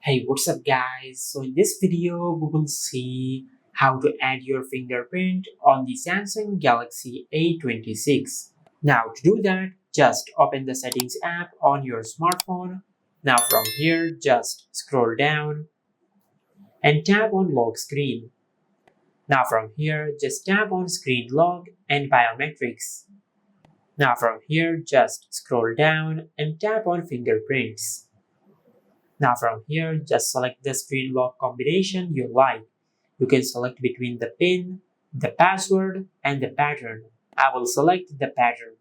Hey, what's up guys? So in this video, we will see how to add your fingerprint on the Samsung Galaxy A26. Now to do that, just open the settings app on your smartphone. Now from here, just scroll down and tap on lock screen. Now from here, just tap on screen lock and biometrics. Now from here, just scroll down and tap on fingerprints. Now from here, just select the screen lock combination you like. You can select between the PIN, the password, and the pattern. I will select the pattern.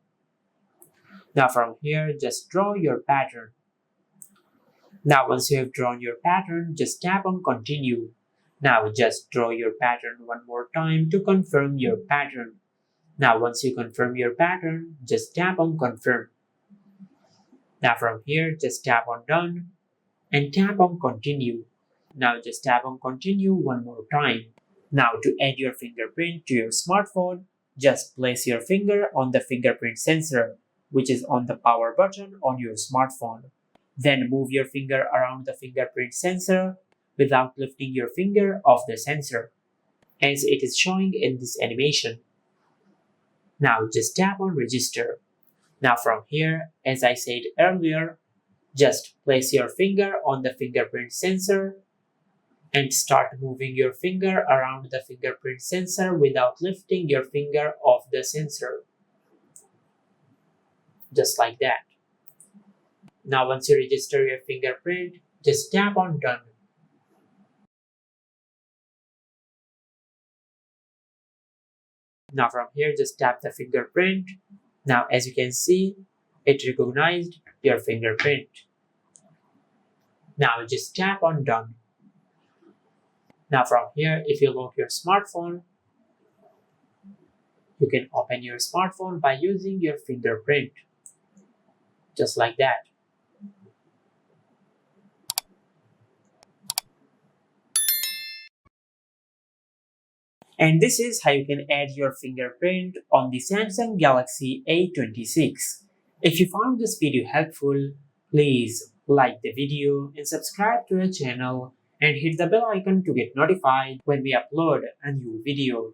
Now from here, just draw your pattern. Now once you have drawn your pattern, just tap on continue. Now just draw your pattern one more time to confirm your pattern. Now once you confirm your pattern, just tap on confirm. Now from here, just tap on done and tap on continue. Now just tap on continue one more time. Now to add your fingerprint to your smartphone, just place your finger on the fingerprint sensor, which is on the power button on your smartphone. Then move your finger around the fingerprint sensor without lifting your finger off the sensor, as it is showing in this animation. Now just tap on register. Now from here, as I said earlier, just place your finger on the fingerprint sensor and start moving your finger around the fingerprint sensor without lifting your finger off the sensor. Just like that. Now once you register your fingerprint, just tap on done. Now from here, just tap the fingerprint. Now as you can see, it recognized your fingerprint. Now just tap on done. Now from here, if you lock your smartphone, you can open your smartphone by using your fingerprint. Just like that. And this is how you can add your fingerprint on the Samsung Galaxy A26. If you found this video helpful, please like the video and subscribe to our channel and hit the bell icon to get notified when we upload a new video.